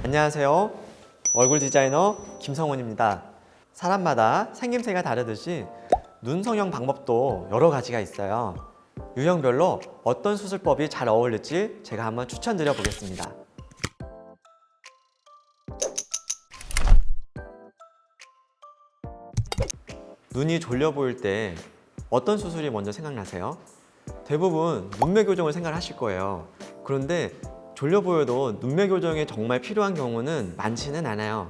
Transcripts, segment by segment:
안녕하세요. 얼굴 디자이너 김성훈입니다. 사람마다 생김새가 다르듯이 눈 성형 방법도 여러 가지가 있어요. 유형별로 어떤 수술법이 잘 어울릴지 제가 한번 추천드려 보겠습니다. 눈이 졸려 보일 때 어떤 수술이 먼저 생각나세요? 대부분 눈매 교정을 생각하실 거예요. 그런데 졸려 보여도 눈매 교정이 정말 필요한 경우는 많지는 않아요.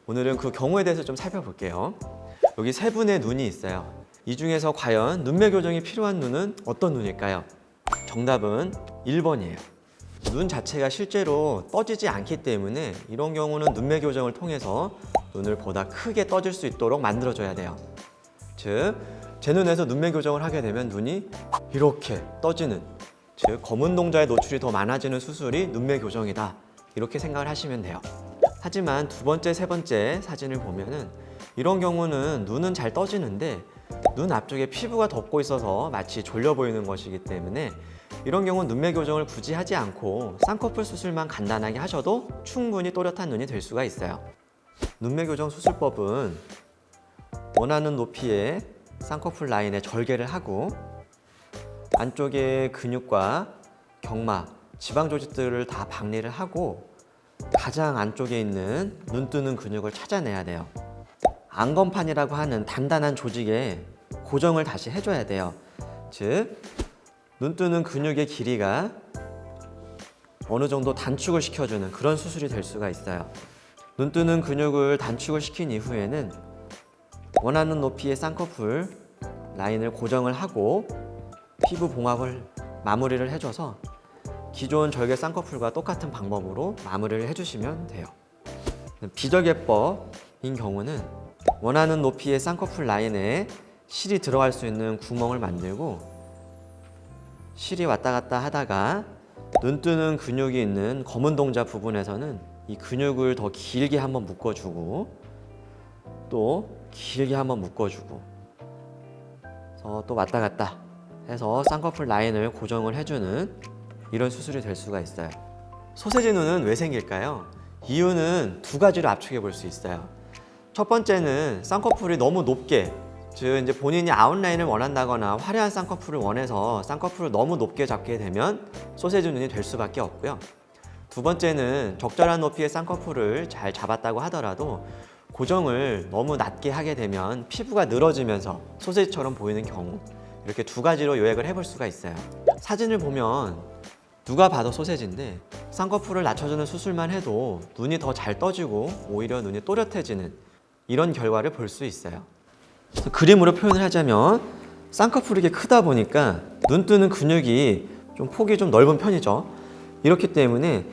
오늘은 그 경우에 대해서 좀 살펴볼게요. 여기 세 분의 눈이 있어요. 이 중에서 과연 눈매 교정이 필요한 눈은 어떤 눈일까요? 정답은 1번이에요. 눈 자체가 실제로 떠지지 않기 때문에 이런 경우는 눈매 교정을 통해서 눈을 보다 크게 떠질 수 있도록 만들어줘야 돼요. 즉, 제 눈에서 눈매 교정을 하게 되면 눈이 이렇게 떠지는, 즉 검은 동자에 노출이 더 많아지는 수술이 눈매 교정이다, 이렇게 생각을 하시면 돼요. 하지만 두 번째, 세 번째 사진을 보면은 이런 경우는 눈은 잘 떠지는데 눈 앞쪽에 피부가 덮고 있어서 마치 졸려 보이는 것이기 때문에 이런 경우는 눈매 교정을 굳이 하지 않고 쌍꺼풀 수술만 간단하게 하셔도 충분히 또렷한 눈이 될 수가 있어요. 눈매 교정 수술법은 원하는 높이의 쌍꺼풀 라인에 절개를 하고 안쪽의 근육과 경마, 지방 조직들을 다 박리를 하고 가장 안쪽에 있는 눈 뜨는 근육을 찾아내야 돼요. 안검판이라고 하는 단단한 조직에 고정을 다시 해줘야 돼요. 즉, 눈 뜨는 근육의 길이가 어느 정도 단축을 시켜주는 그런 수술이 될 수가 있어요. 눈 뜨는 근육을 단축을 시킨 이후에는 원하는 높이의 쌍꺼풀 라인을 고정을 하고 피부 봉합을 마무리를 해줘서 기존 절개 쌍꺼풀과 똑같은 방법으로 마무리를 해주시면 돼요. 비절개법인 경우는 원하는 높이의 쌍꺼풀 라인에 실이 들어갈 수 있는 구멍을 만들고 실이 왔다 갔다 하다가 눈 뜨는 근육이 있는 검은 동자 부분에서는 이 근육을 더 길게 한번 묶어주고 또 길게 한번 묶어주고 또 왔다 갔다 해서 쌍꺼풀 라인을 고정을 해주는 이런 수술이 될 수가 있어요. 소세지 눈은 왜 생길까요? 이유는 두 가지로 압축해 볼 수 있어요. 첫 번째는 쌍꺼풀이 너무 높게, 즉 이제 본인이 아웃라인을 원한다거나 화려한 쌍꺼풀을 원해서 쌍꺼풀을 너무 높게 잡게 되면 소세지 눈이 될 수밖에 없고요. 두 번째는 적절한 높이의 쌍꺼풀을 잘 잡았다고 하더라도 고정을 너무 낮게 하게 되면 피부가 늘어지면서 소세지처럼 보이는 경우, 이렇게 두 가지로 요약을 해볼 수가 있어요. 사진을 보면 누가 봐도 소세지인데 쌍꺼풀을 낮춰주는 수술만 해도 눈이 더 잘 떠지고 오히려 눈이 또렷해지는 이런 결과를 볼 수 있어요. 그림으로 표현을 하자면 쌍꺼풀이 이렇게 크다 보니까 눈 뜨는 근육이 폭이 좀 넓은 편이죠. 이렇기 때문에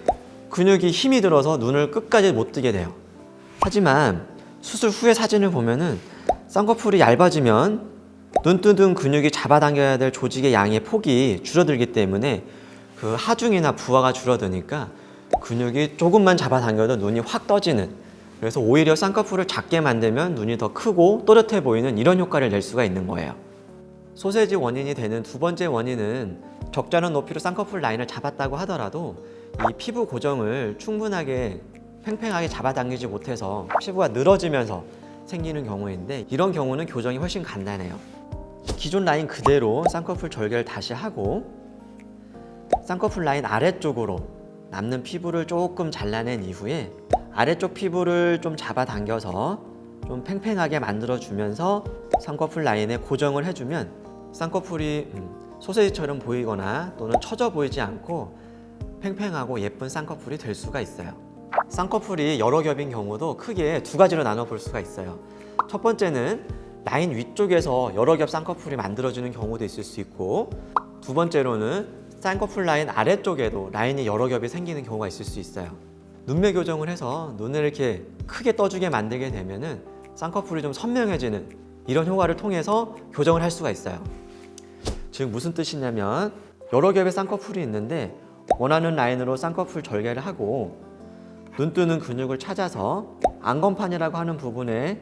근육이 힘이 들어서 눈을 끝까지 못 뜨게 돼요. 하지만 수술 후의 사진을 보면은 쌍꺼풀이 얇아지면 눈 뜨는 근육이 잡아당겨야 될 조직의 양의 폭이 줄어들기 때문에 그 하중이나 부하가 줄어드니까 근육이 조금만 잡아당겨도 눈이 확 떠지는, 그래서 오히려 쌍꺼풀을 작게 만들면 눈이 더 크고 또렷해 보이는 이런 효과를 낼 수가 있는 거예요. 소세지 원인이 되는 두 번째 원인은 적절한 높이로 쌍꺼풀 라인을 잡았다고 하더라도 이 피부 고정을 충분하게 팽팽하게 잡아당기지 못해서 피부가 늘어지면서 생기는 경우인데, 이런 경우는 교정이 훨씬 간단해요. 기존 라인 그대로 쌍꺼풀 절개를 다시 하고 쌍꺼풀 라인 아래쪽으로 남는 피부를 조금 잘라낸 이후에 아래쪽 피부를 좀 잡아당겨서 좀 팽팽하게 만들어주면서 쌍꺼풀 라인에 고정을 해주면 쌍꺼풀이 소세지처럼 보이거나 또는 처져 보이지 않고 팽팽하고 예쁜 쌍꺼풀이 될 수가 있어요. 쌍꺼풀이 여러 겹인 경우도 크게 두 가지로 나눠 볼 수가 있어요. 첫 번째는 라인 위쪽에서 여러 겹 쌍꺼풀이 만들어지는 경우도 있을 수 있고, 두 번째로는 쌍꺼풀 라인 아래쪽에도 라인이 여러 겹이 생기는 경우가 있을 수 있어요. 눈매 교정을 해서 눈을 이렇게 크게 떠주게 만들게 되면은 쌍꺼풀이 좀 선명해지는 이런 효과를 통해서 교정을 할 수가 있어요. 즉 무슨 뜻이냐면 여러 겹의 쌍꺼풀이 있는데 원하는 라인으로 쌍꺼풀 절개를 하고 눈 뜨는 근육을 찾아서 안검판이라고 하는 부분에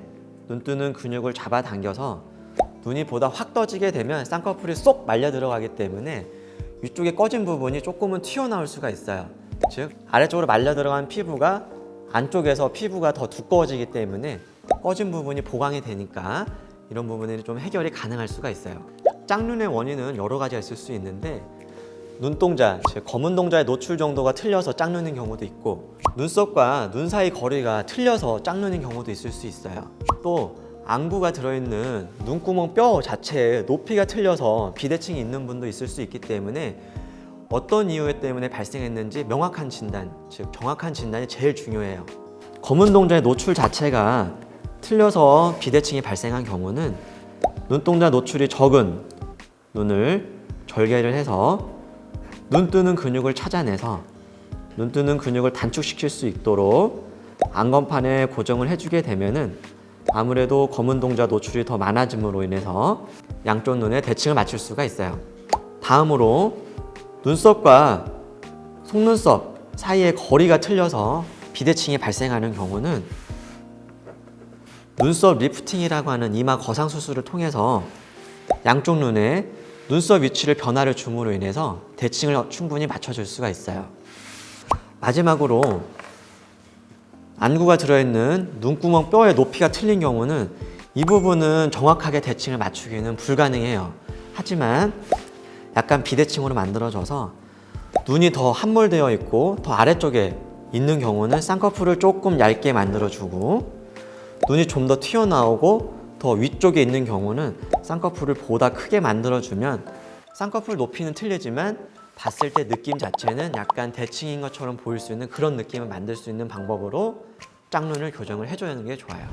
눈 뜨는 근육을 잡아당겨서 눈이 보다 확 떠지게 되면 쌍꺼풀이 쏙 말려 들어가기 때문에 위쪽에 꺼진 부분이 조금은 튀어나올 수가 있어요. 즉 아래쪽으로 말려 들어간 피부가 안쪽에서 피부가 더 두꺼워지기 때문에 꺼진 부분이 보강이 되니까 이런 부분이 좀 해결이 가능할 수가 있어요. 짝눈의 원인은 여러 가지가 있을 수 있는데 눈동자, 즉 검은 동자의 노출 정도가 틀려서 짝눈인 경우도 있고 눈썹과 눈 사이 거리가 틀려서 짝눈인 경우도 있을 수 있어요. 또 안구가 들어있는 눈구멍 뼈 자체의 높이가 틀려서 비대칭이 있는 분도 있을 수 있기 때문에 어떤 이유 때문에 발생했는지 명확한 진단, 즉 정확한 진단이 제일 중요해요. 검은 동자의 노출 자체가 틀려서 비대칭이 발생한 경우는 눈동자 노출이 적은 눈을 절개를 해서 눈 뜨는 근육을 찾아내서 눈 뜨는 근육을 단축시킬 수 있도록 안검판에 고정을 해주게 되면은 아무래도 검은 동자 노출이 더 많아짐으로 인해서 양쪽 눈에 대칭을 맞출 수가 있어요. 다음으로 눈썹과 속눈썹 사이의 거리가 틀려서 비대칭이 발생하는 경우는 눈썹 리프팅이라고 하는 이마 거상 수술을 통해서 양쪽 눈에 눈썹 위치를 변화를 줌으로 인해서 대칭을 충분히 맞춰줄 수가 있어요. 마지막으로 안구가 들어있는 눈구멍 뼈의 높이가 틀린 경우는 이 부분은 정확하게 대칭을 맞추기는 불가능해요. 하지만 약간 비대칭으로 만들어져서 눈이 더 함몰되어 있고 더 아래쪽에 있는 경우는 쌍꺼풀을 조금 얇게 만들어주고 눈이 좀 더 튀어나오고 더 위쪽에 있는 경우는 쌍꺼풀을 보다 크게 만들어주면 쌍꺼풀 높이는 틀리지만 봤을 때 느낌 자체는 약간 대칭인 것처럼 보일 수 있는 그런 느낌을 만들 수 있는 방법으로 짝눈을 교정을 해주는 게 좋아요.